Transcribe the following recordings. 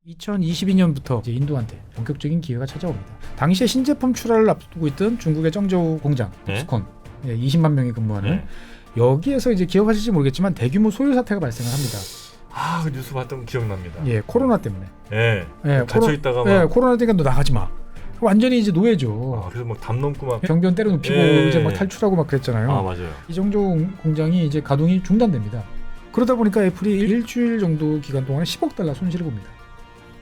2022년부터 이제 인도한테 본격적인 기회가 찾아옵니다. 당시에 신제품 출하를 앞두고 있던 중국의 정저우 공장 폭스콘 20만 명이 근무하는 여기에서 이제 기억하실지 모르겠지만 대규모 소요 사태가 발생을 합니다. 아, 그 뉴스 봤던 거 기억납니다. 예, 코로나 때문에. 갇혀 있다가 막 코로나 때문에 너 나가지 마. 완전히 이제 노예죠. 그래서 막 담 넘고 막 경비원 때려 눕히고 이제 막 탈출하고 막 그랬잖아요. 아, 맞아요. 이 정저우 공장이 이제 가동이 중단됩니다. 그러다 보니까 애플이 일주일 정도 기간 동안 10억 달러 손실을 봅니다.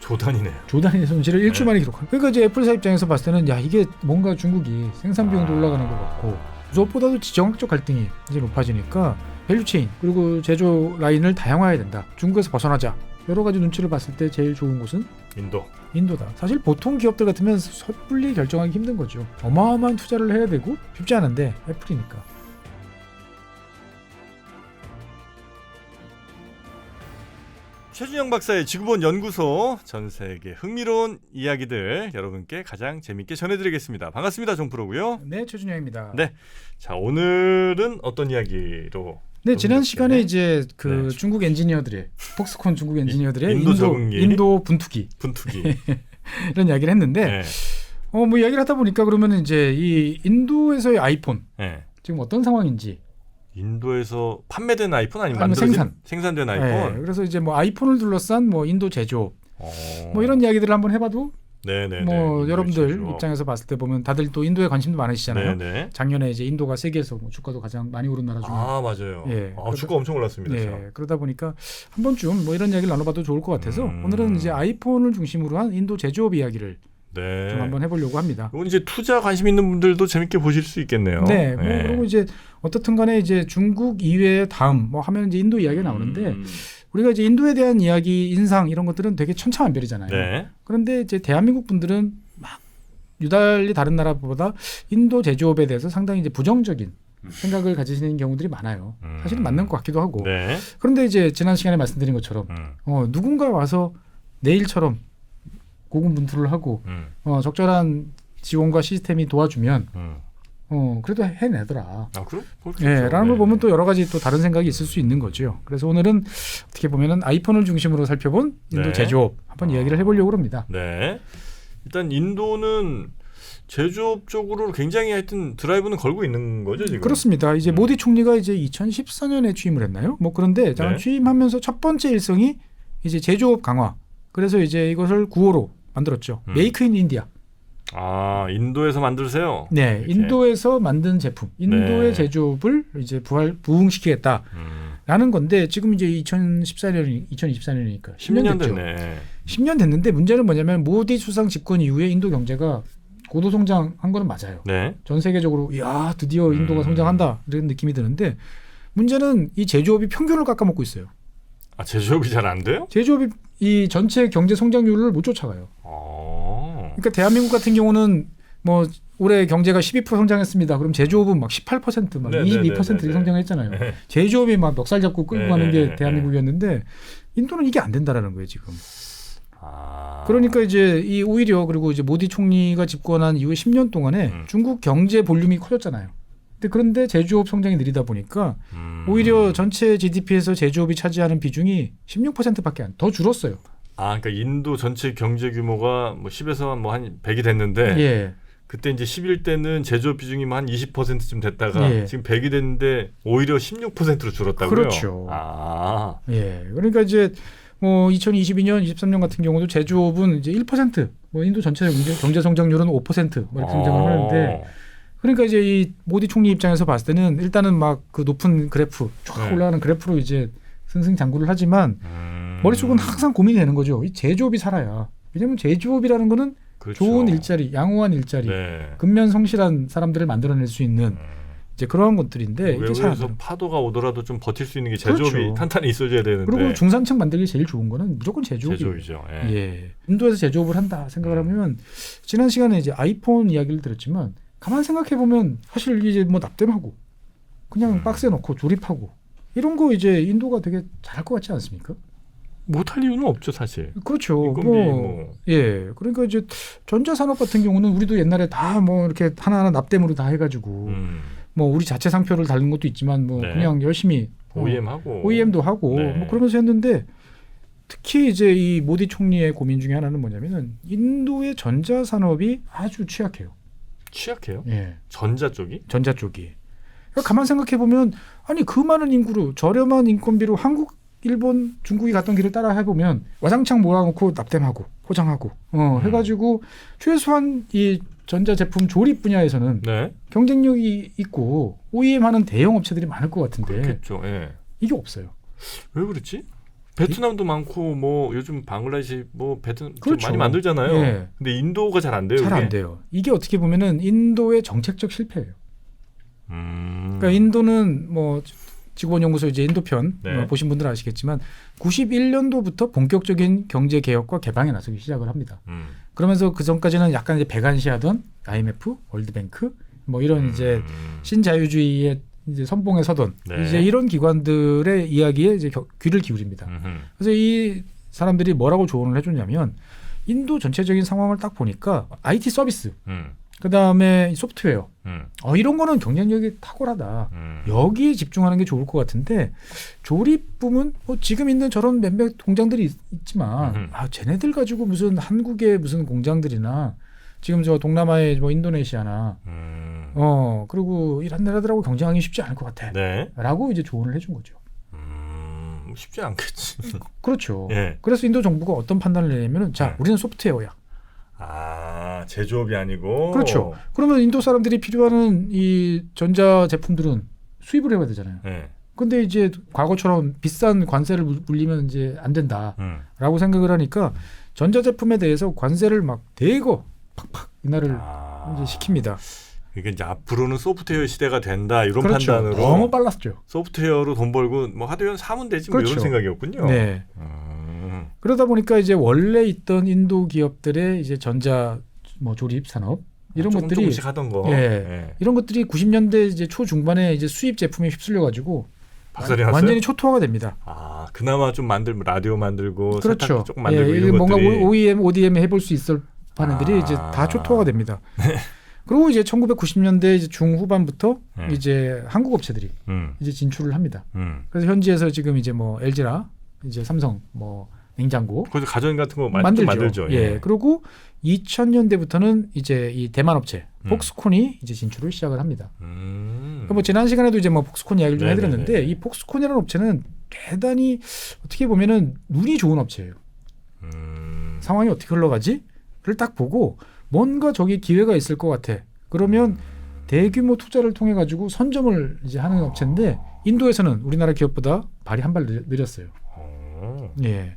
조단이네요. 조단위의 손실을 일주일 만에 기록한. 그러니까 이제 애플사 입장에서 봤을 때는 야 이게 뭔가 중국이 생산 비용도 올라가는 것 같고 무엇보다도 지정학적 갈등이 이제 높아지니까 밸류체인 그리고 제조 라인을 다양화해야 된다. 중국에서 벗어나자. 여러 가지 눈치를 봤을 때 제일 좋은 곳은 인도다. 사실 보통 기업들 같으면 섣불리 결정하기 힘든 거죠. 어마어마한 투자를 해야 되고 쉽지 않은데 애플이니까. 최준영 박사의 지구본 연구소, 전 세계 흥미로운 이야기들 여러분께 가장 재밌게 전해드리겠습니다. 반갑습니다. 정프로고요. 네, 최준영입니다. 네, 자 오늘은 어떤 이야기로? 네, 지난 시간에 이제 그 중국 엔지니어들의 폭스콘 중국 엔지니어들의 적응기. 인도 분투기 이런 이야기를 했는데 뭐 이야기를 하다 보니까 그러면 이제 이 인도에서의 아이폰 지금 어떤 상황인지. 인도에서 판매된 아이폰 아니면 생산된 아이폰. 네, 그래서 이제 뭐 아이폰을 둘러싼 뭐 인도 제조업 뭐 이런 이야기들을 한번 해봐도 뭐 여러분들 제조업. 입장에서 봤을 때 보면 다들 또 인도에 관심도 많으시잖아요. 네네. 작년에 이제 인도가 세계에서 뭐 주가도 가장 많이 오른 나라 중에. 아 맞아요. 주가 엄청 올랐습니다. 네, 그러다 보니까 한 번쯤 뭐 이런 이야기를 나눠봐도 좋을 것 같아서 오늘은 이제 아이폰을 중심으로 한 인도 제조업 이야기를. 좀 한번 해보려고 합니다. 이건 이제 투자 관심 있는 분들도 재밌게 보실 수 있겠네요. 네, 뭐 그리고 이제 어떻든간에 이제 중국 이외의 다음 뭐 하면 이제 인도 이야기가 나오는데 우리가 이제 인도에 대한 이야기, 인상 이런 것들은 되게 천차만별이잖아요. 네. 그런데 이제 대한민국 분들은 막 유달리 다른 나라보다 인도 제조업에 대해서 상당히 이제 부정적인 생각을 가지시는 경우들이 많아요. 사실은 맞는 것 같기도 하고. 네. 그런데 이제 지난 시간에 말씀드린 것처럼 누군가 와서 내일처럼 고군분투를 하고 적절한 지원과 시스템이 도와주면 그래도 해내더라. 아, 그럼? 라는 걸 보면 또 여러 가지 또 다른 생각이 있을 수 있는 거죠. 그래서 오늘은 어떻게 보면은 아이폰을 중심으로 살펴본 인도 제조업 한번 이야기를 해보려고 합니다. 네. 일단 인도는 제조업 쪽으로 굉장히 하여튼 드라이브는 걸고 있는 거죠 지금. 그렇습니다. 이제 모디 총리가 이제 2014년에 취임을 했나요? 뭐 그런데 취임하면서 첫 번째 일성이 이제 제조업 강화. 그래서 이제 이것을 구호로 만들었죠. 메이크 인 인디아. 아, 인도에서 만들세요. 네, 이렇게. 인도에서 만든 제품, 인도의 제조업을 이제 부흥시키겠다라는 건데 지금 이제 2024년이니까 10년 됐죠. 됐네. 10년 됐는데 문제는 뭐냐면 모디 수상 집권 이후에 인도 경제가 고도 성장한 거는 맞아요. 네. 전 세계적으로 이야 드디어 인도가 성장한다 이런 느낌이 드는데 문제는 이 제조업이 평균을 깎아먹고 있어요. 아, 제조업이 잘 안 돼요? 제조업이 이 전체 경제 성장률을 못 쫓아가요. 그러니까 대한민국 같은 경우는 뭐 올해 경제가 12% 성장했습니다. 그럼 제조업은 막 18%, 막 22% 성장했잖아요. 제조업이 막 멱살 잡고 끌고 가는 게 대한민국이었는데 인도는 이게 안 된다라는 거예요 지금. 그러니까 이제 이 오히려 그리고 이제 모디 총리가 집권한 이후에 10년 동안에 중국 경제 볼륨이 커졌잖아요. 그런데 제조업 성장이 느리다 보니까 오히려 전체 GDP에서 제조업이 차지하는 비중이 16%밖에 더 줄었어요. 아, 그러니까 인도 전체 경제 규모가 뭐 10에서 뭐 한 100이 됐는데 그때 이제 10일 때는 제조업 비중이 한 20%쯤 됐다가 지금 100이 됐는데 오히려 16%로 줄었다고요? 그렇죠. 그러니까 이제 뭐 2022년, 23년 같은 경우도 제조업은 이제 1%, 뭐 인도 전체 경제 성장률은 5% 뭐 이렇게 성장을 하는데. 그러니까 이제 이 모디 총리 입장에서 봤을 때는 일단은 막 그 높은 그래프 쫙 올라가는 그래프로 이제 승승장구를 하지만 머릿속은 항상 고민이 되는 거죠. 이 제조업이 살아야. 왜냐하면 제조업이라는 거는 좋은 일자리, 양호한 일자리, 근면 성실한 사람들을 만들어낼 수 있는 이제 그런 것들인데 이게 외국에서 파도가 오더라도 좀 버틸 수 있는 게 제조업이 탄탄히 있어줘야 되는데. 그리고 중산층 만들기 제일 좋은 거는 무조건 제조업이죠. 인도에서 제조업을 한다 생각을 하면 지난 시간에 이제 아이폰 이야기를 들었지만 가만 생각해 보면 사실 이제 뭐 납땜하고 그냥 박스에 넣고 조립하고 이런 거 이제 인도가 되게 잘할 것 같지 않습니까? 못할 이유는 없죠 사실. 그렇죠. 그러니까 이제 전자산업 같은 경우는 우리도 옛날에 다 뭐 이렇게 하나하나 납땜으로 다 해가지고 뭐 우리 자체 상표를 달는 것도 있지만 뭐 그냥 열심히 OEM하고 OEM도 하고 뭐 그러면서 했는데 특히 이제 이 모디 총리의 고민 중에 하나는 뭐냐면은 인도의 전자 산업이 아주 취약해요. 취약해요? 예. 전자 쪽이? 전자 쪽이. 그러니까 가만 생각해 보면 아니 그 많은 인구로 저렴한 인건비로 한국, 일본, 중국이 갔던 길을 따라 해보면 와장창 몰아놓고 납땜하고 포장하고 해가지고 최소한 이 전자제품 조립 분야에서는 네. 경쟁력이 있고 OEM하는 대형 업체들이 많을 것 같은데 그렇겠죠. 예. 이게 없어요. 왜 그렇지? 베트남도 많고 뭐 요즘 방글라데시 뭐 베트남 그렇죠. 많이 만들잖아요. 예. 근데 인도가 잘 안 돼요. 잘 안 돼요. 이게 어떻게 보면은 인도의 정책적 실패예요. 그러니까 인도는 뭐 지구본연구소 이제 인도편 네. 보신 분들은 아시겠지만 91년도부터 본격적인 경제 개혁과 개방에 나서기 시작을 합니다. 그러면서 그 전까지는 약간 이제 배관시하던 IMF, 월드뱅크 뭐 이런 이제 신자유주의의 이제 선봉에 서던 네. 이제 이런 기관들의 이야기에 이제 귀를 기울입니다. 그래서 이 사람들이 뭐라고 조언을 해줬냐면 인도 전체적인 상황을 딱 보니까 IT 서비스, 그 다음에 소프트웨어 이런 거는 경쟁력이 탁월하다. 여기에 집중하는 게 좋을 것 같은데 조립 부문 지금 있는 저런 몇몇 공장들이 있지만 쟤네들 가지고 무슨 한국의 무슨 공장들이나 지금 저 동남아의 뭐 인도네시아나 그리고 이런 나라들하고 경쟁하기 쉽지 않을 것 같아. 네. 라고 이제 조언을 해준 거죠. 쉽지 않겠지. 그렇죠. 예. 그래서 인도 정부가 어떤 판단을 내냐면은 자 우리는 소프트웨어야. 제조업이 아니고. 그렇죠. 그러면 인도 사람들이 필요한 이 전자 제품들은 수입을 해야 되잖아요. 네. 근데 이제 과거처럼 비싼 관세를 물리면 이제 안 된다라고 생각을 하니까 전자 제품에 대해서 관세를 막 대거 팍팍 인하를 이제 시킵니다. 이게 이제 앞으로는 소프트웨어 시대가 된다 이런 그렇죠. 판단으로 너무 빨랐죠. 소프트웨어로 돈 벌고 뭐 하드웨어는 사면 되지 뭐 그렇죠. 이런 생각이었군요. 네. 그러다 보니까 이제 원래 있던 인도 기업들의 이제 전자 뭐 조립 산업 이런 것들이 조금씩 하던 거. 이런 것들이 90년대 이제 초중반에 이제 수입 제품에 휩쓸려 가지고 박살이 났어요? 완전히 초토화가 됩니다. 그나마 좀 만들고 라디오 만들고 그렇죠. 세탁기 조금 만들고 이런 뭔가 것들이 OEM, ODM 해볼 수 있을 판들이 이제 다 초토화가 됩니다. 그리고 이제 1990년대 이제 중후반부터 이제 한국 업체들이 이제 진출을 합니다. 그래서 현지에서 지금 이제 뭐 LG나 이제 삼성 뭐 냉장고 그래서 가전 같은 거 만들죠. 예. 그리고 2000년대부터는 이제 이 대만 업체 폭스콘이 이제 진출을 시작을 합니다. 그러니까 뭐 지난 시간에도 이제 뭐 폭스콘 이야기를 좀 해드렸는데 이 폭스콘이라는 업체는 대단히 어떻게 보면은 눈이 좋은 업체예요. 상황이 어떻게 흘러가지를 딱 보고 뭔가 저기 기회가 있을 것 같아. 그러면 대규모 투자를 통해 가지고 선점을 이제 하는 업체인데 인도에서는 우리나라 기업보다 발이 한 발 느렸어요. 예.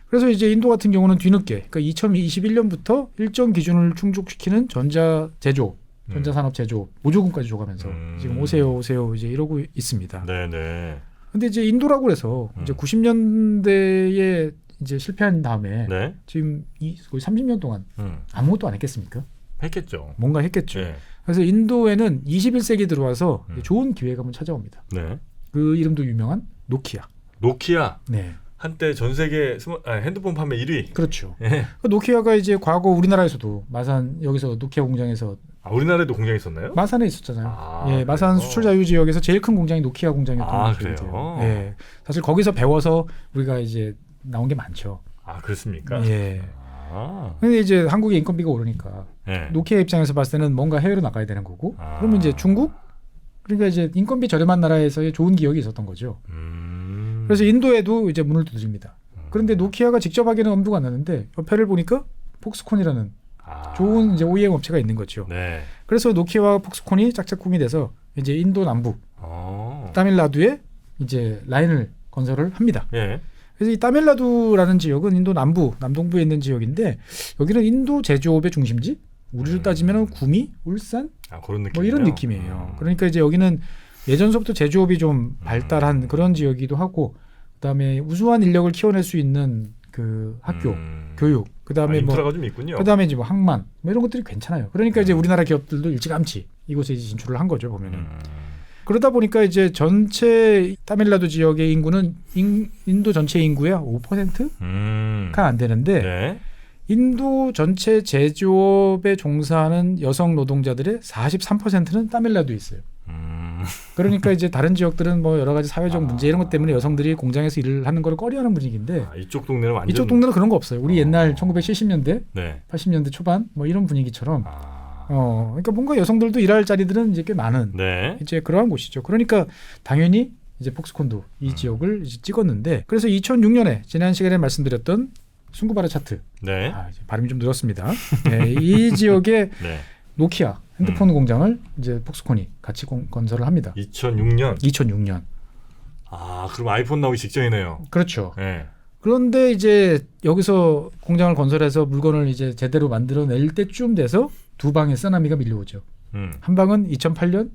그래서 이제 인도 같은 경우는 뒤늦게, 그러니까 2021년부터 일정 기준을 충족시키는 전자 제조, 전자 산업 제조 보조금까지 줘가면서 지금 오세요 이제 이러고 있습니다. 네네. 근데 이제 인도라고 해서 이제 90년대에 이제 실패한 다음에 지금 거의 30년 동안 아무것도 안 했겠습니까? 했겠죠. 뭔가 했겠죠. 네. 그래서 인도에는 21세기 들어와서 좋은 기회가 한번 찾아옵니다. 네. 그 이름도 유명한 노키아. 네. 한때 전 세계 핸드폰 판매 1위. 그렇죠. 노키아가 이제 과거 우리나라에서도 마산 여기서 노키아 공장에서 우리나라에도 공장이 있었나요? 마산에 있었잖아요. 마산 수출 자유 지역에서 제일 큰 공장이 노키아 공장이었던 그래요? 예. 사실 거기서 배워서 우리가 이제 나온 게 많죠. 그렇습니까? 예. 근데 이제 한국의 인건비가 오르니까 노키아 입장에서 봤을 때는 뭔가 해외로 나가야 되는 거고 그러면 이제 중국 그러니까 이제 인건비 저렴한 나라에서의 좋은 기억이 있었던 거죠. 그래서 인도에도 이제 문을 두드립니다. 그런데 노키아가 직접 하기는 엄두가 안 나는데 옆에를 보니까 폭스콘이라는 좋은 이제 OEM 업체가 있는 거죠. 네. 그래서 노키아와 폭스콘이 짝짝꿍이 돼서 이제 인도 남부 타밀나두에 이제 라인을 건설을 합니다. 그래서 이 타밀나두라는 지역은 인도 남동부에 있는 지역인데 여기는 인도 제조업의 중심지. 우리로 따지면 구미, 울산 그런 느낌 뭐 이런 느낌이에요. 그러니까 이제 여기는 예전서부터 제조업이 좀 발달한 그런 지역이기도 하고 그다음에 우수한 인력을 키워낼 수 있는 그 학교, 교육, 그다음에 인프라가 좀 있군요. 그다음에 이제 뭐 항만 뭐 이런 것들이 괜찮아요. 그러니까 이제 우리나라 기업들도 일찌감치 이곳에 이제 진출을 한 거죠 보면은. 그러다 보니까 이제 전체 타밀나두 지역의 인구는 인도 전체 인구의 5%가 안 되는데 인도 전체 제조업에 종사하는 여성 노동자들의 43%는 타밀나두에 있어요. 그러니까 이제 다른 지역들은 뭐 여러 가지 사회적 문제 이런 것 때문에 여성들이 공장에서 일을 하는 걸 꺼려하는 분위기인데 이쪽 동네는 완전 이쪽 동네는 그런 거 없어요. 우리 옛날 1970년대, 네. 80년대 초반 뭐 이런 분위기처럼 그러니까 뭔가 여성들도 일할 자리들은 이제 꽤 많은 네. 이제 그러한 곳이죠. 그러니까 당연히 이제 폭스콘도 이 지역을 이제 찍었는데 그래서 2006년에 지난 시간에 말씀드렸던 순구바르 차트. 네. 이제 발음이 좀 늘었습니다. 네, 이 지역에 네. 노키아 핸드폰 공장을 이제 폭스콘이 같이 건설을 합니다. 2006년. 2006년. 그럼 아이폰 나오기 직전이네요. 그렇죠. 네. 그런데 이제 여기서 공장을 건설해서 물건을 이제 제대로 만들어낼 때쯤 돼서 두 방의 쓰나미가 밀려오죠. 한 방은 2008년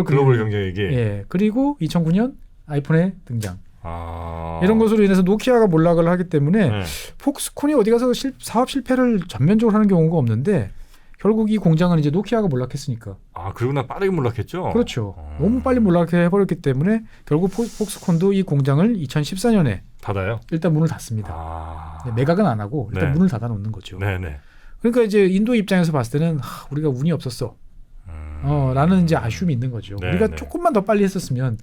글로벌 경제위기. 예. 그리고 2009년 아이폰의 등장. 이런 것으로 인해서 노키아가 몰락을 하기 때문에 네. 폭스콘이 어디 가서 사업 실패를 전면적으로 하는 경우가 없는데 결국 이 공장은 이제 노키아가 몰락했으니까. 그리고 나 빠르게 몰락했죠. 그렇죠. 너무 빨리 몰락해버렸기 때문에 결국 폭스콘도 이 공장을 2014년에 닫아요. 일단 문을 닫습니다. 매각은 안 하고 일단 네. 문을 닫아놓는 거죠. 네네. 그러니까 이제 인도 입장에서 봤을 때는 우리가 운이 없었어. 라는 이제 아쉬움이 있는 거죠. 네, 우리가 네. 조금만 더 빨리 했었으면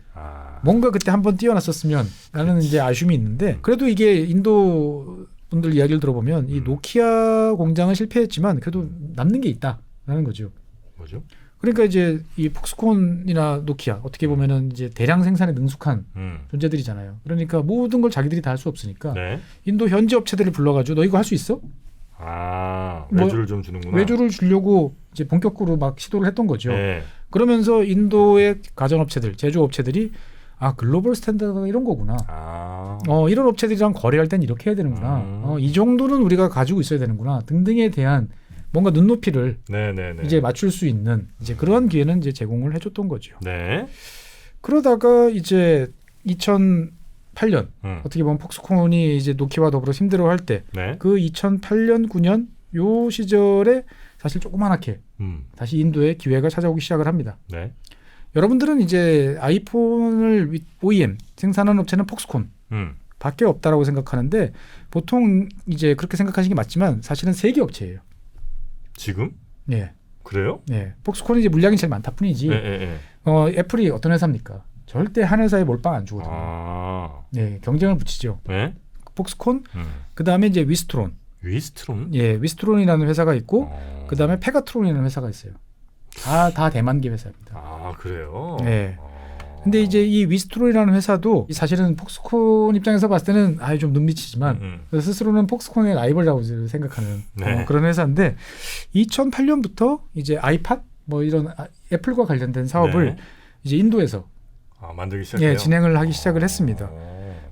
뭔가 그때 한번 뛰어났었으면 라는 이제 아쉬움이 있는데 그래도 이게 인도 분들 이야기를 들어보면 이 노키아 공장은 실패했지만 그래도 남는 게 있다라는 거죠. 뭐죠? 그러니까 이제 이 폭스콘이나 노키아 어떻게 보면은 이제 대량 생산에 능숙한 존재들이잖아요. 그러니까 모든 걸 자기들이 다 할 수 없으니까 네. 인도 현지 업체들을 불러가지고 너 이거 할 수 있어? 외주를 좀 주는구나. 외주를 주려고 이제 본격적으로 막 시도를 했던 거죠. 네. 그러면서 인도의 가전업체들, 제조업체들이 글로벌 스탠다드가 이런 거구나. 이런 업체들이랑 거래할 땐 이렇게 해야 되는구나. 이 정도는 우리가 가지고 있어야 되는구나. 등등에 대한 뭔가 눈높이를 네네네. 이제 맞출 수 있는 이제 그러한 기회는 이제 제공을 해줬던 거죠. 네. 그러다가 이제 2008년 어떻게 보면 폭스콘이 이제 노키아와 더불어 힘들어할 때 그 2008년 9년 요 시절에 사실 조그만하게 다시 인도에 기회가 찾아오기 시작을 합니다. 네. 여러분들은 이제 아이폰을 OEM 생산하는 업체는 폭스콘 밖에 없다라고 생각하는데 보통 이제 그렇게 생각하시는 게 맞지만 사실은 3개 업체예요. 지금? 네. 그래요? 네. 폭스콘이 이제 물량이 제일 많다 뿐이지. 애플이 어떤 회사입니까? 절대 한 회사에 몰빵 안 주거든요. 네, 경쟁을 붙이죠. 네. 폭스콘, 그 다음에 이제 위스트론. 위스트론? 예, 위스트론이라는 회사가 있고, 그 다음에 페가트론이라는 회사가 있어요. 다 대만계 회사입니다. 그래요? 네. 근데 이제 이 위스트론이라는 회사도 사실은 폭스콘 입장에서 봤을 때는 좀 눈빛이지만 스스로는 폭스콘의 라이벌이라고 생각하는 그런 회사인데 2008년부터 이제 아이팟 뭐 이런 애플과 관련된 사업을 이제 인도에서 만들기 시작해요. 예, 진행을 하기 시작을 했습니다.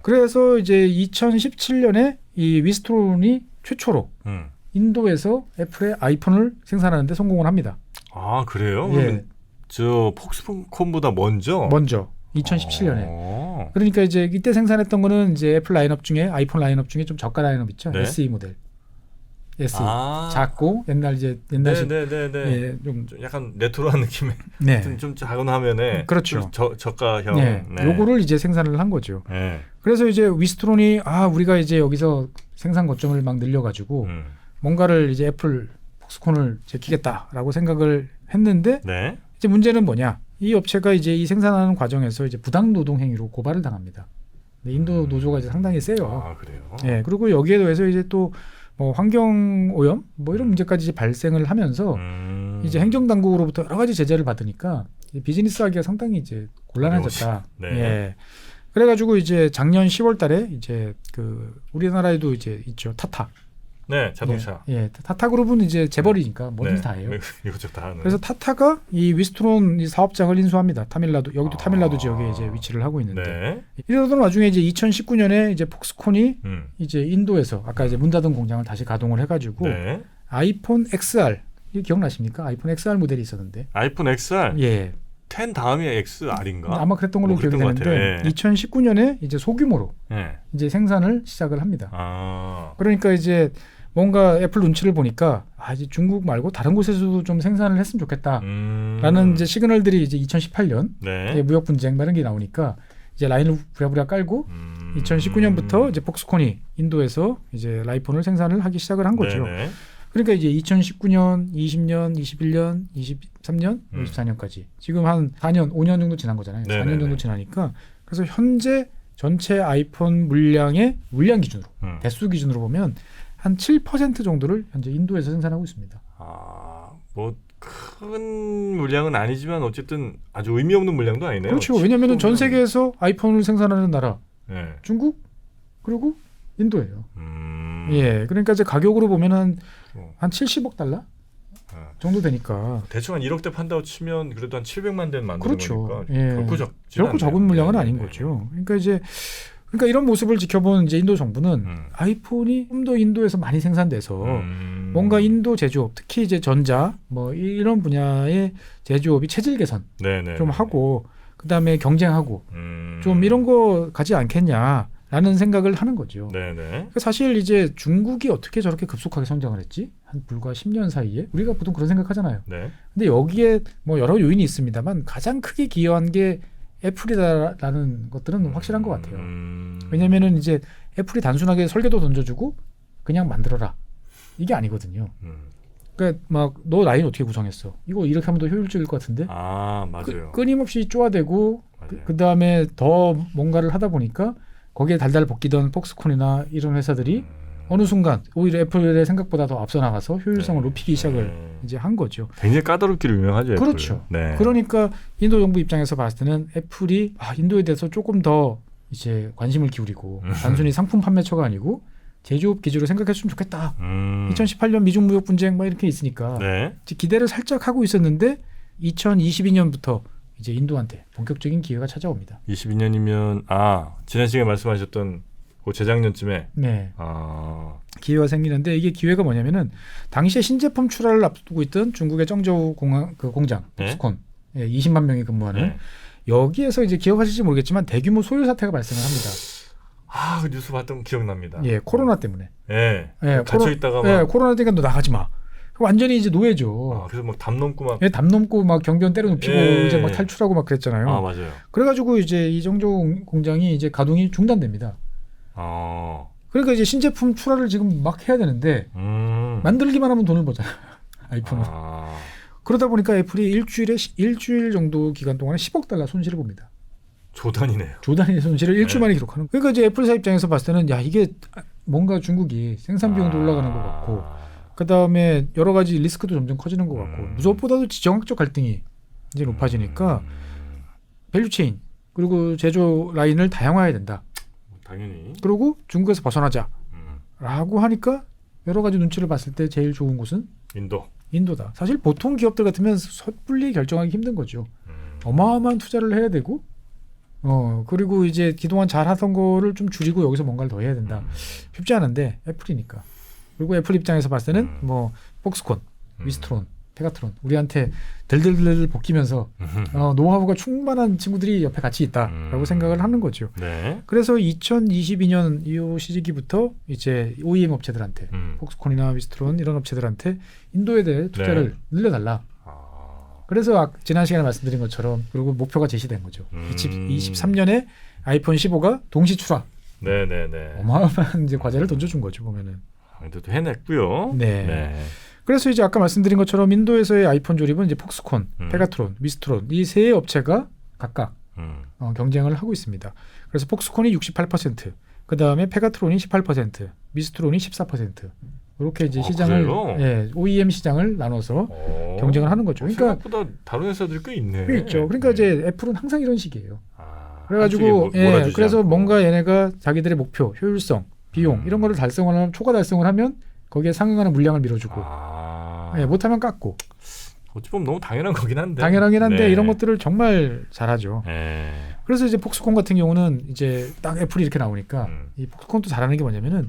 그래서 이제 2017년에 이 위스트론이 최초로 인도에서 애플의 아이폰을 생산하는데 성공을 합니다. 그래요? 예. 저 폭스콘보다 먼저 2017년에. 그러니까 이제 이때 생산했던 거는 이제 애플 라인업 중에 아이폰 라인업 중에 좀 저가 라인업 있죠. 네. SE 모델. SE 작고 옛날식 예, 좀 약간 레트로한 느낌의 좀 작은 화면에 그렇죠. 저가형. 요거를 이제 생산을 한 거죠. 그래서 이제 위스트론이 우리가 이제 여기서 생산 거점을 막 늘려가지고 뭔가를 이제 애플 폭스콘을 제키겠다라고 생각을 했는데 이제 문제는 뭐냐? 이 업체가 이제 이 생산하는 과정에서 이제 부당 노동 행위로 고발을 당합니다. 인도 노조가 이제 상당히 세요. 그래요. 예, 그리고 여기에 더해서 이제 또 뭐 환경 오염 뭐 이런 문제까지 이제 발생을 하면서 이제 행정 당국으로부터 여러 가지 제재를 받으니까 비즈니스하기가 상당히 이제 곤란해졌다. 예. 그래가지고 이제 작년 10월달에 이제 그 우리나라에도 이제 있죠 타타. 네, 자동차. 예, 타타 그룹은 이제 재벌이니까 뭐든지 다 해요. 이것저것 다 하는. 그래서 타타가 이 위스트론 이 사업장을 인수합니다. 여기도 타밀라도 지역에 이제 위치를 하고 있는데. 이러던 와중에 이제 2019년에 이제 폭스콘이 이제 인도에서 아까 이제 문 닫은 공장을 다시 가동을 해가지고 아이폰 XR 이 기억나십니까? 아이폰 XR 모델이 있었는데. 아이폰 XR. 예. 10 다음이 XR인가? 아마 그랬던 걸로 기억이 되는데 2019년에 이제 소규모로 이제 생산을 시작을 합니다. 그러니까 이제 뭔가 애플 눈치를 보니까 이제 중국 말고 다른 곳에서도 좀 생산을 했으면 좋겠다라는 이제 시그널들이 이제 2018년 무역 분쟁 이런 게 나오니까 이제 라인을 부랴부랴 깔고 2019년부터 이제 폭스콘이 인도에서 이제 아이폰을 생산을 하기 시작을 한 거죠. 그러니까 이제 2019년, 20년, 21년, 23년, 24년까지 지금 한 4년, 5년 정도 지난 거잖아요. 네네네. 4년 정도 지나니까 그래서 현재 전체 아이폰 물량의 물량 기준으로 대수 기준으로 보면 한 7% 정도를 현재 인도에서 생산하고 있습니다. 뭐 큰 물량은 아니지만 어쨌든 아주 의미 없는 물량도 아니네요. 그렇죠. 왜냐하면 전 세계에서 아이폰을 생산하는 나라 네. 중국 그리고 인도예요. 예, 그러니까 이제 가격으로 보면 한 70억 달러 정도 되니까 대충 한 1억대 판다고 치면 그래도 한 700만 대는 만드는 그렇죠. 거니까 예. 결코 적은 물량은 네, 아닌 네, 거죠. 그러니까 이런 모습을 지켜본 이제 인도 정부는 아이폰이 좀 더 인도에서 많이 생산돼서 뭔가 인도 제조업, 특히 이제 전자 뭐 이런 분야의 제조업이 체질 개선 좀 하고 그다음에 경쟁하고 좀 이런 거 가지 않겠냐라는 생각을 하는 거죠. 네네. 사실 이제 중국이 어떻게 저렇게 급속하게 성장을 했지? 한 불과 10년 사이에 우리가 보통 그런 생각하잖아요. 네. 근데 여기에 뭐 여러 요인이 있습니다만 가장 크게 기여한 게 애플이다라는 것들은 확실한 것 같아요. 왜냐면은 이제 애플이 단순하게 설계도 던져주고 그냥 만들어라 이게 아니거든요. 그러니까 막 너 라인 어떻게 구성했어? 이거 이렇게 하면 더 효율적일 것 같은데. 맞아요. 끊임없이 쪼아대고 그다음에 더 뭔가를 하다 보니까 거기에 달달 볶이던 폭스콘이나 이런 회사들이 어느 순간 오히려 애플의 생각보다 더 앞서 나가서 효율성을 높이기 시작을 이제 한 거죠. 굉장히 까다롭기로 유명하죠. 그렇죠. 네. 그러니까 인도 정부 입장에서 봤을 때는 애플이 인도에 대해서 조금 더 이제 관심을 기울이고 단순히 상품 판매처가 아니고 제조업 기지로 생각했으면 좋겠다. 2018년 미중 무역 분쟁 막 이렇게 있으니까 기대를 살짝 하고 있었는데 2022년부터 이제 인도한테 본격적인 기회가 찾아옵니다. 22년이면 지난 시간에 말씀하셨던 그 재작년쯤에 네. 기회가 생기는데 이게 기회가 뭐냐면은 당시에 신제품 출하를 앞두고 있던 중국의 정저우 공장 폭스콘 20만 명이 근무하는 여기에서 이제 기억하실지 모르겠지만 대규모 소요 사태가 발생을 합니다. 그 뉴스 봤던 거 기억납니다. 예, 코로나 때문에. 갇혀 있다가 코로나 때니까 너 나가지 마. 완전히 이제 노예죠. 그래서 막 담 넘고 막 담 넘고 막 경비원 때려 눕히고 이제 막 탈출하고 막 그랬잖아요. 맞아요. 그래가지고 이제 이 정저우 공장이 이제 가동이 중단됩니다. 그러니까 이제 신제품 출하를 지금 막 해야 되는데 만들기만 하면 돈을 버잖아요. 아이폰은. 그러다 보니까 애플이 일주일 정도 기간 동안에 10억 달러 손실을 봅니다. 조단이네요. 조단의 손실을 일주일 만에 기록하는. 그러니까 이제 애플사 입장에서 봤을 때는 이게 뭔가 중국이 생산 비용도 올라가는 것 같고 그다음에 여러 가지 리스크도 점점 커지는 것 같고 무엇보다도 지정학적 갈등이 이제 높아지니까 밸류체인 그리고 제조 라인을 다양화해야 된다. 당연히. 그리고 중국에서 벗어나자라고 하니까 여러 가지 눈치를 봤을 때 제일 좋은 곳은 인도다. 사실 보통 기업들 같으면 섣불리 결정하기 힘든 거죠. 어마어마한 투자를 해야 되고 그리고 이제 그동안 잘 하던 거를 좀 줄이고 여기서 뭔가를 더 해야 된다. 쉽지 않은데 애플이니까. 그리고 애플 입장에서 봤을 때는 뭐 폭스콘, 위스트론, 페가트론 우리한테 들들들 볶이면서 노하우가 충만한 친구들이 옆에 같이 있다라고 생각을 하는 거죠. 네. 그래서 2022년 이 시기부터 이제 OEM 업체들한테 폭스콘이나 위스트론 이런 업체들한테 인도에 대해 투자를 늘려달라. 그래서 지난 시간에 말씀드린 것처럼 그리고 목표가 제시된 거죠. 2023년에 아이폰 15가 동시 출하. 네네네. 어마어마한 이제 과제를 던져준 거죠 보면은. 근데도 해냈고요. 네. 그래서 이제 아까 말씀드린 것처럼 인도에서의 아이폰 조립은 이제 폭스콘, 페가트론, 위스트론 이 세 업체가 각각 경쟁을 하고 있습니다. 그래서 폭스콘이 68%, 그 다음에 페가트론이 18%, 위스트론이 14%. 이렇게 이제 시장을 OEM 시장을 나눠서 경쟁을 하는 거죠. 그러니까 생각보다 다른 회사들이 꽤 있네. 꽤 있죠. 그러니까 이제 애플은 항상 이런 식이에요. 그래가지고 그래서 뭔가 얘네가 자기들의 목표, 효율성, 비용 이런 거를 달성을 하면 초과 달성을 하면 거기에 상응하는 물량을 밀어주고 못하면 깎고. 어찌 보면 너무 당연한 거긴 한데. 당연하긴 한데 이런 것들을 정말 잘하죠. 그래서 이제 폭스콘 같은 경우는 이제 딱 애플이 이렇게 나오니까 이 폭스콘도 잘하는 게 뭐냐면은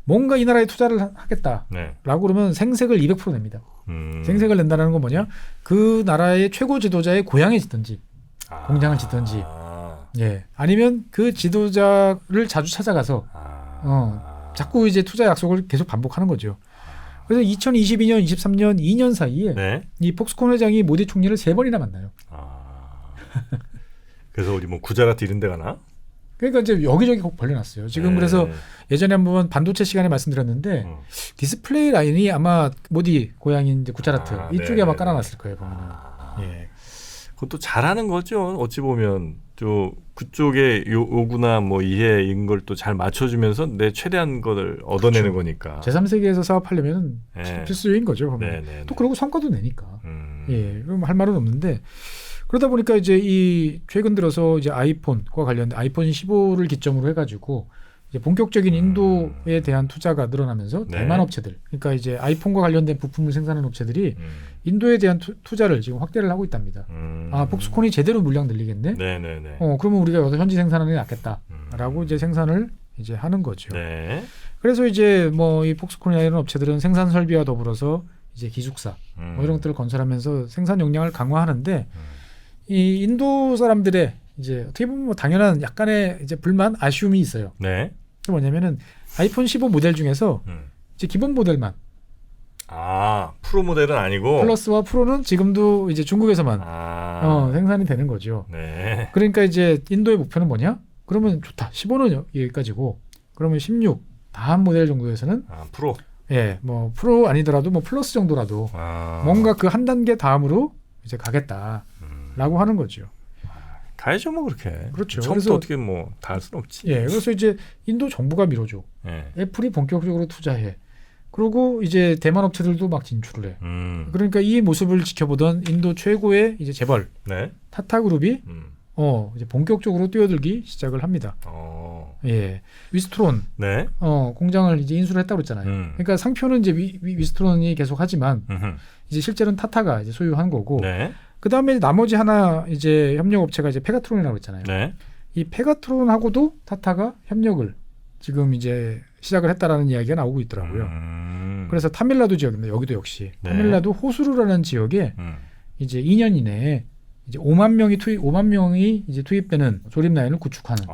뭔가 이 나라에 투자를 하겠다라고 그러면 생색을 200% 냅니다. 생색을 낸다는 건 뭐냐? 그 나라의 최고 지도자의 고향에 짓든지 공장을 짓든지 아니면 그 지도자를 자주 찾아가서 자꾸 이제 투자 약속을 계속 반복하는 거죠. 그래서 2022년, 23년 2년 사이에 이 폭스콘 회장이 모디 총리를 3번이나 만나요. 그래서 우리 뭐 구자라트 이런 데 가나? 그러니까 이제 여기저기 벌려놨어요. 지금 네. 그래서 예전에 한번 반도체 시간에 말씀드렸는데 디스플레이 라인이 아마 모디 고양이 이제 구자라트 이쪽에 아마 깔아놨을 거예요. 보면은. 예. 그것도 잘하는 거죠. 어찌 보면 또 그쪽의 요구나 뭐 이해 이런 걸 또 잘 맞춰주면서 내 최대한 것을 얻어내는 거니까. 제3세계에서 사업하려면 필수적인 거죠. 보면. 또 그러고 성과도 내니까. 예, 그럼 할 말은 없는데 그러다 보니까 이제 이 최근 들어서 이제 아이폰과 관련된 아이폰 15를 기점으로 해가지고 이제 본격적인 인도에 대한 투자가 늘어나면서 대만 업체들, 그러니까 이제 아이폰과 관련된 부품을 생산하는 업체들이 인도에 대한 투자를 지금 확대를 하고 있답니다. 아, 폭스콘이 제대로 물량 늘리겠네. 네네네. 그러면 우리가 여기서 현지 생산하는 게 낫겠다라고 이제 생산을 이제 하는 거죠. 네. 그래서 이제 뭐 이 폭스콘이나 이런 업체들은 생산 설비와 더불어서 이제 기숙사 뭐 이런 것들을 건설하면서 생산 역량을 강화하는데 이 인도 사람들의 이제 어떻게 보면 뭐 당연한 약간의 이제 불만, 아쉬움이 있어요. 네. 그게 뭐냐면은 아이폰 15 모델 중에서 이제 기본 모델만. 프로 모델은 아니고 플러스와 프로는 지금도 이제 중국에서만 생산이 되는 거죠. 네. 그러니까 이제 인도의 목표는 뭐냐? 그러면 좋다. 15는 여기까지고 그러면 16 다음 모델 정도에서는 프로. 예, 뭐 프로 아니더라도 뭐 플러스 정도라도 뭔가 그 한 단계 다음으로 이제 가겠다라고 하는 거죠. 가야죠 뭐 그렇게. 그렇죠. 처음부터 그래서 어떻게 뭐 다 할 수는 없지. 예, 그래서 이제 인도 정부가 밀어줘. 애플이 본격적으로 투자해. 그리고 이제 대만 업체들도 막 진출을 해. 그러니까 이 모습을 지켜보던 인도 최고의 이제 재벌 타타그룹이 이제 본격적으로 뛰어들기 시작을 합니다. 예, 위스트론 공장을 이제 인수를 했다고 했잖아요. 그러니까 상표는 이제 위스트론이 계속 하지만 이제 실제로는 타타가 이제 소유한 거고. 그 다음에 나머지 하나 이제 협력 업체가 이제 페가트론이라고 했잖아요. 이 페가트론하고도 타타가 협력을 지금 이제 시작을 했다라는 이야기가 나오고 있더라고요. 그래서 타밀나두 지역입니다. 여기도 역시 타밀나두 호수루라는 지역에 이제 2년 이내에 이제 5만 명이 이제 투입되는 조립 라인을 구축하는.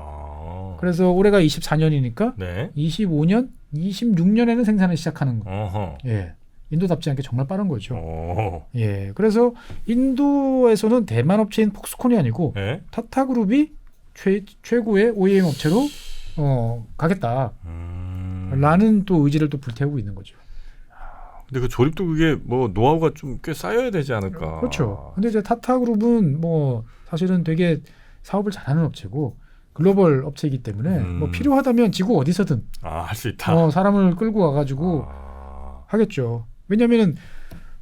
그래서 올해가 24년이니까 25년, 26년에는 생산을 시작하는 거. 예. 인도답지 않게 정말 빠른 거죠. 예, 그래서 인도에서는 대만 업체인 폭스콘이 아니고 타타그룹이 최고의 OEM 업체로 가겠다라는 또 의지를 또 불태우고 있는 거죠. 근데 그 조립도 그게 뭐 노하우가 좀 꽤 쌓여야 되지 않을까. 그렇죠. 근데 이제 타타그룹은 뭐 사실은 되게 사업을 잘하는 업체고 글로벌 업체이기 때문에 뭐 필요하다면 지구 어디서든 할 수 있다. 사람을 끌고 와가지고 하겠죠. 왜냐하면은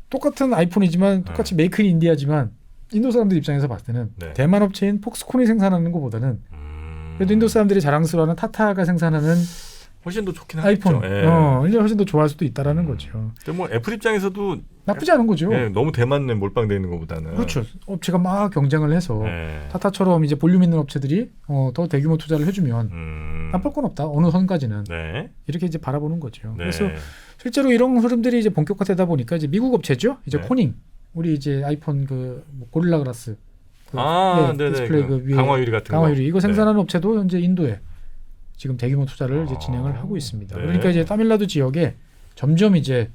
똑같은 아이폰이지만 똑같이 메이크 인 인디아지만 인도 사람들 입장에서 봤을 때는 대만 업체인 폭스콘이 생산하는 것보다는 그래도 인도 사람들이 자랑스러워하는 타타가 생산하는 훨씬 더 좋긴 아이폰, 하겠죠. 훨씬 더 좋아할 수도 있다라는 거죠. 근데 뭐 애플 입장에서도 나쁘지 않은 거죠. 너무 대만에 몰빵되어 있는 것보다는. 그렇죠. 업체가 막 경쟁을 해서 타타처럼 이제 볼륨 있는 업체들이 더 대규모 투자를 해주면 나쁠 건 없다. 어느 선까지는 이렇게 이제 바라보는 거죠. 그래서 실제로 이런 흐름들이 이제 본격화되다 보니까 이제 미국 업체죠. 이제 코닝, 우리 이제 아이폰 고릴라 글라스 디스플레이 위에 강화유리 같은 강화유리 이거 생산하는 업체도 현재 인도에 지금 대규모 투자를 이제 진행을 하고 있습니다. 그러니까 이제 타밀나두 지역에 점점 이제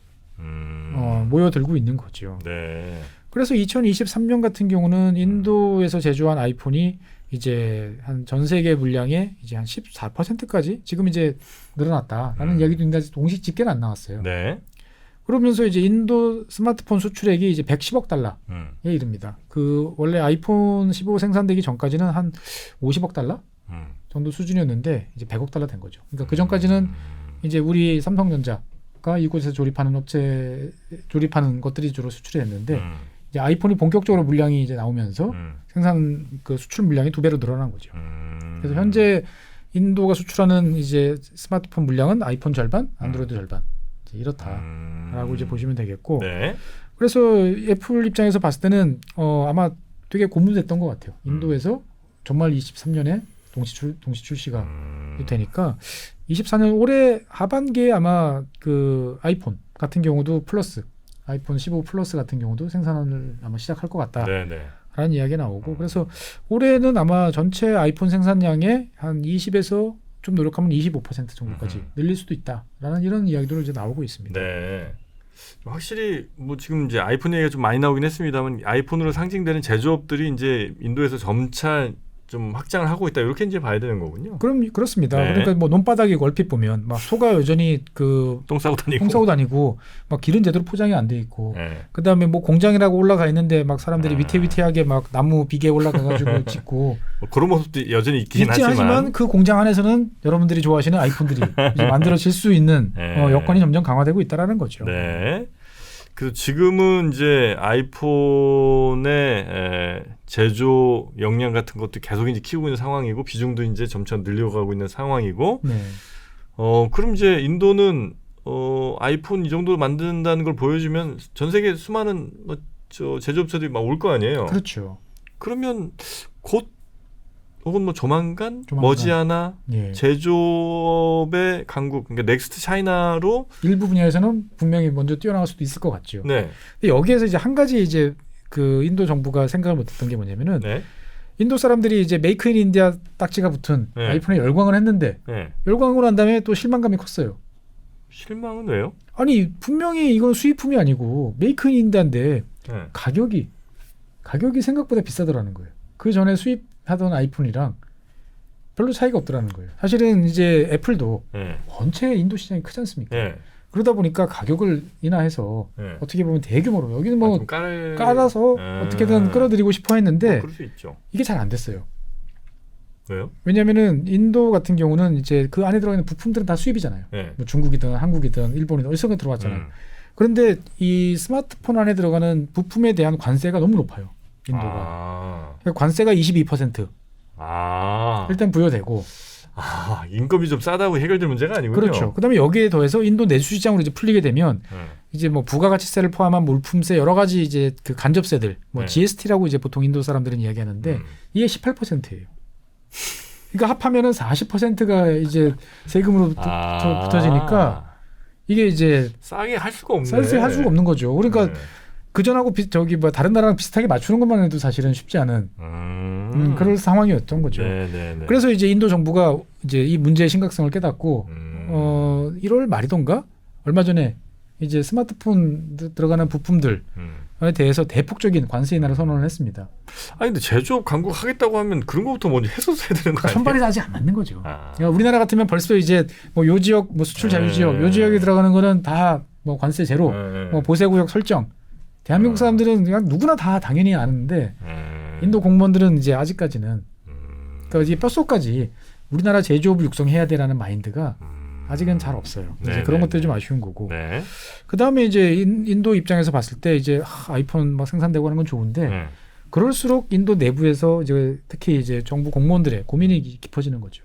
모여들고 있는 거죠. 그래서 2023년 같은 경우는 인도에서 제조한 아이폰이 이제 한 전 세계 물량의 이제 한 14%까지 지금 이제 늘어났다라는 이야기도 있는데 공식 집계는 안 나왔어요. 그러면서 이제 인도 스마트폰 수출액이 이제 110억 달러에 이릅니다. 그 원래 아이폰 15 생산되기 전까지는 한 50억 달러 정도 수준이었는데 이제 100억 달러 된 거죠. 그러니까 그 전까지는 이제 우리 삼성전자가 이곳에서 조립하는 것들이 주로 수출했는데 이제 아이폰이 본격적으로 물량이 이제 나오면서 생산 그 수출 물량이 2배로 늘어난 거죠. 그래서 현재 인도가 수출하는 이제 스마트폰 물량은 아이폰 절반, 안드로이드 절반 이제 이렇다라고 이제 보시면 되겠고. 그래서 애플 입장에서 봤을 때는 아마 되게 고민됐던 것 같아요. 인도에서 정말 23년에 동시 출시가 되니까 24년 올해 하반기에 아마 그 아이폰 같은 경우도 플러스 아이폰 15 플러스 같은 경우도 생산을 아마 시작할 것 같다라는 이야기가 나오고 그래서 올해는 아마 전체 아이폰 생산량의 한 20에서 좀 노력하면 25% 정도까지 늘릴 수도 있다라는 이런 이야기들이 이제 나오고 있습니다. 확실히 뭐 지금 이제 아이폰 얘기가 좀 많이 나오긴 했습니다만 아이폰으로 상징되는 제조업들이 이제 인도에서 점차 좀 확장을 하고 있다 이렇게 이제 봐야 되는 거군요. 그럼 그렇습니다. 네. 그러니까 뭐 논바닥이 얼핏 보면 막 소가 여전히 그 똥 싸고 다니고 막 길은 제대로 포장이 안 돼 있고 네. 그다음에 뭐 공장이라고 올라가 있는데 막 사람들이 위태위태하게 막 나무 비계 올라가가지고 짓고 뭐 그런 모습도 여전히 있긴 하지만 그 공장 안에서는 여러분들이 좋아하시는 아이폰들이 이제 만들어질 수 있는 네. 여건이 점점 강화되고 있다라는 거죠. 네. 그래서 지금은 이제 아이폰의 제조 역량 같은 것도 계속 이제 키우고 있는 상황이고 비중도 이제 점차 늘려가고 있는 상황이고 네. 그럼 이제 인도는 아이폰 이 정도로 만든다는 걸 보여주면 전 세계 수많은 저 제조업체들이 막 올 거 아니에요. 그렇죠. 그러면 곧 혹은 뭐 조만간 머지않아 예. 제조업의 강국, 그러니까 넥스트 차이나로 일부 분야에서는 분명히 먼저 뛰어나갈 수도 있을 것 같죠. 네. 근데 여기에서 이제 한 가지 이제 그 인도 정부가 생각을 못했던 게 뭐냐면은 네. 인도 사람들이 이제 메이크 인 인디아 딱지가 붙은 네. 아이폰에 열광을 했는데 네. 열광을 한 다음에 또 실망감이 컸어요. 실망은 왜요? 아니 분명히 이건 수입품이 아니고 메이크 인 인디아인데 네. 가격이 생각보다 비싸더라는 거예요. 그 전에 수입하던 아이폰이랑 별로 차이가 없더라는 거예요. 사실은 이제 애플도 네. 전체 인도 시장이 크지 않습니까? 네. 그러다 보니까 가격을 인하해서 네. 어떻게 보면 대규모로 여기는 뭐 좀 깔아서 어떻게든 끌어들이고 싶어 했는데 그럴 수 있죠. 이게 잘 안 됐어요. 왜요? 왜냐하면은 인도 같은 경우는 이제 그 안에 들어가는 부품들은 다 수입이잖아요. 네. 뭐 중국이든 한국이든 일본이든 어디서든 들어왔잖아요. 그런데 이 스마트폰 안에 들어가는 부품에 대한 관세가 너무 높아요. 인도가. 그러니까 관세가 22% 일단 부여되고. 인건비 좀 싸다고 해결될 문제가 아니군요. 그렇죠. 그다음에 여기에 더해서 인도 내수 시장으로 이제 풀리게 되면 이제 뭐 부가가치세를 포함한 물품세 여러 가지 이제 그 간접세들 뭐 GST라고 이제 보통 인도 사람들은 이야기하는데 이게 18%예요. 그러니까 합하면은 40%가 이제 세금으로 붙어지니까 이게 이제 싸게 할 수가 없네. 싸게 할 수가 없는 거죠. 그러니까 그전하고 뭐 다른 나라랑 비슷하게 맞추는 것만 해도 사실은 쉽지 않은 그런 상황이었던 거죠. 네네네. 그래서 이제 인도 정부가 이제 이 문제의 심각성을 깨닫고 1월 말이던가 얼마 전에 이제 스마트폰 들어가는 부품들에 대해서 대폭적인 관세 인하를 선언을 했습니다. 아니 근데 제조업 강국하겠다고 하면 그런 것부터 먼저 했었어야 되는 거 아니에요? 손발이 아직 안 맞는 거죠. 그러니까 우리나라 같으면 벌써 이제 뭐 요 지역 뭐 수출 자유 지역 요 지역에 들어가는 거는 다 뭐 관세 제로 뭐 보세구역 설정. 대한민국 사람들은 그냥 누구나 다 당연히 아는데 인도 공무원들은 이제 아직까지는 그러니까 이제 뼛속까지 우리나라 제조업을 육성해야 되라는 마인드가 아직은 잘 없어요. 이제 그런 것들이 좀 아쉬운 거고. 네. 그 다음에 이제 인도 입장에서 봤을 때 이제 아이폰 막 생산되고 하는 건 좋은데 그럴수록 인도 내부에서 이제 특히 이제 정부 공무원들의 고민이 깊어지는 거죠.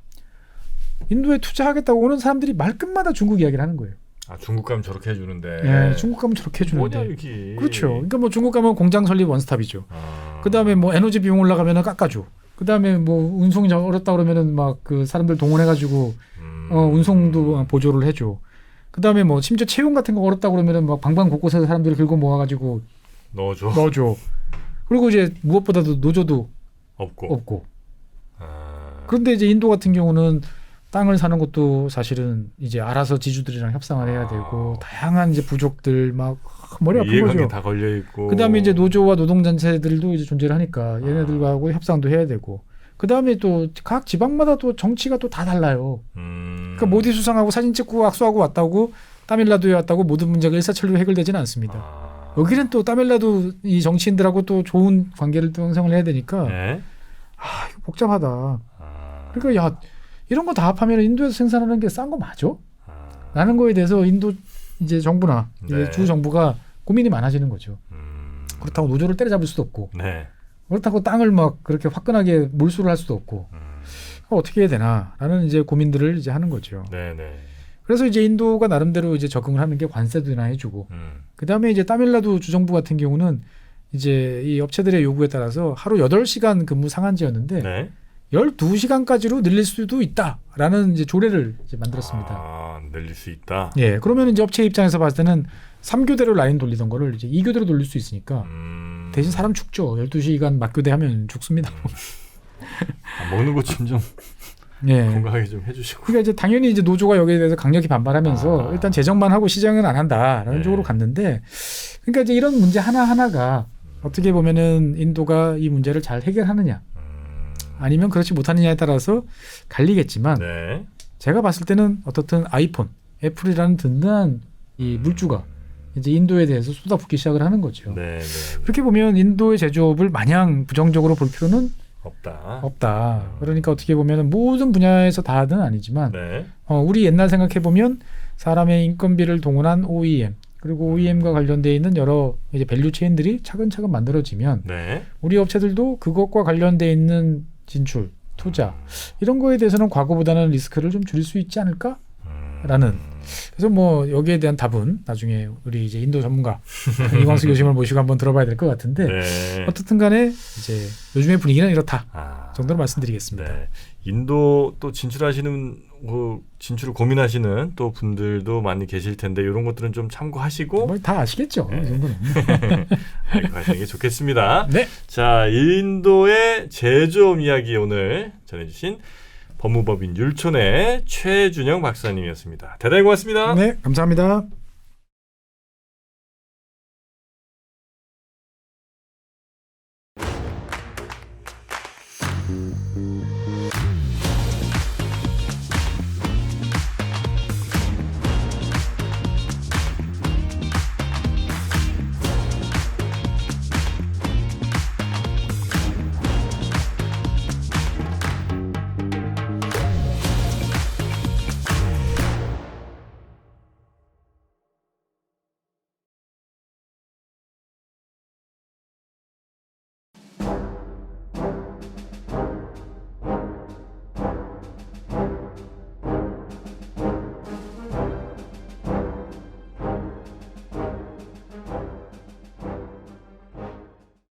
인도에 투자하겠다고 오는 사람들이 말끝마다 중국 이야기를 하는 거예요. 중국 가면 저렇게 해주는데. 예, 중국 가면 저렇게 해주는데. 뭐냐 여기. 그렇죠. 그러니까 뭐 중국 가면 공장 설립 원스톱이죠. 그 다음에 뭐 에너지 비용 올라가면은 깎아줘. 그 다음에 뭐 운송이 어렵다 그러면은 막 그 사람들 동원해가지고 운송도 보조를 해줘. 그 다음에 뭐 심지어 채용 같은 거 어렵다 그러면은 막 방방 곳곳에서 사람들을 긁어 모아가지고 넣어줘. 그리고 이제 무엇보다도 노조도 없고. 그런데 이제 인도 같은 경우는 땅을 사는 것도 사실은 이제 알아서 지주들이랑 협상을 해야 되고 다양한 이제 부족들 막 머리 아픈 거죠. 다 걸려 있고. 그다음에 이제 노조와 노동단체들도 이제 존재를 하니까 얘네들하고 협상도 해야 되고. 그다음에 또 각 지방마다 또 정치가 또 다 달라요. 그러니까 모디 수상하고 사진 찍고 악수하고 왔다고 타밀나두에 왔다고 모든 문제가 일사천리로 해결되지는 않습니다. 여기는 또 타밀나두 이 정치인들하고 또 좋은 관계를 또 형성을 해야 되니까 이거 복잡하다. 그러니까 야 이런 거 다 합하면 인도에서 생산하는 게 싼 거 맞아? 라는 거에 대해서 인도 이제 정부나 이제 주 정부가 고민이 많아지는 거죠. 그렇다고 노조를 때려잡을 수도 없고, 그렇다고 땅을 막 그렇게 화끈하게 몰수를 할 수도 없고, 어떻게 해야 되나라는 이제 고민들을 이제 하는 거죠. 그래서 이제 인도가 나름대로 이제 적응을 하는 게 관세도 인하해주고, 그 다음에 이제 타밀나두 주정부 같은 경우는 이제 이 업체들의 요구에 따라서 하루 8시간 근무 상한제였는데. 12시간까지로 늘릴 수도 있다라는 이제 조례를 이제 만들었습니다. 늘릴 수 있다. 예, 그러면 이제 업체 입장에서 봤을 때는 3교대로 라인 돌리던 거를 이제 2교대로 돌릴 수 있으니까 대신 사람 죽죠. 12시간 맞교대하면 죽습니다. 먹는 것 좀 건강하게 좀 해주시고. 그러니까 이제 당연히 이제 노조가 여기에 대해서 강력히 반발하면서 일단 제정만 하고 시정은 안 한다라는 쪽으로 갔는데, 그러니까 이제 이런 문제 하나 하나가 어떻게 보면은 인도가 이 문제를 잘 해결하느냐. 아니면 그렇지 못하느냐에 따라서 갈리겠지만 네. 제가 봤을 때는 어떻든 아이폰, 애플이라는 든든한 이 물주가 이제 인도에 대해서 쏟아붓기 시작을 하는 거죠. 네, 네. 그렇게 보면 인도의 제조업을 마냥 부정적으로 볼 필요는 없다. 그러니까 어떻게 보면 모든 분야에서 다는 아니지만 네. 우리 옛날 생각해 보면 사람의 인건비를 동원한 OEM 그리고 OEM과 관련돼 있는 여러 이제 밸류 체인들이 차근차근 만들어지면 네. 우리 업체들도 그것과 관련돼 있는 진출, 투자 이런 거에 대해서는 과거보다는 리스크를 좀 줄일 수 있지 않을까라는. 그래서 뭐 여기에 대한 답은 나중에 우리 이제 인도 전문가 이광수 교수님을 모시고 한번 들어봐야 될 것 같은데 네. 어떻든간에 이제 요즘의 분위기는 이렇다 정도로 말씀드리겠습니다. 네. 인도 또 진출하시는 진출을 고민하시는 또 분들도 많이 계실 텐데 이런 것들은 좀 참고하시고 뭐 다 아시겠죠. 네. 이 정도는. 알고 가시는 게 좋겠습니다. 네. 자, 인도의 제조업 이야기 오늘 전해주신 법무법인 율촌의 최준영 박사님이었습니다. 대단히 고맙습니다. 네, 감사합니다.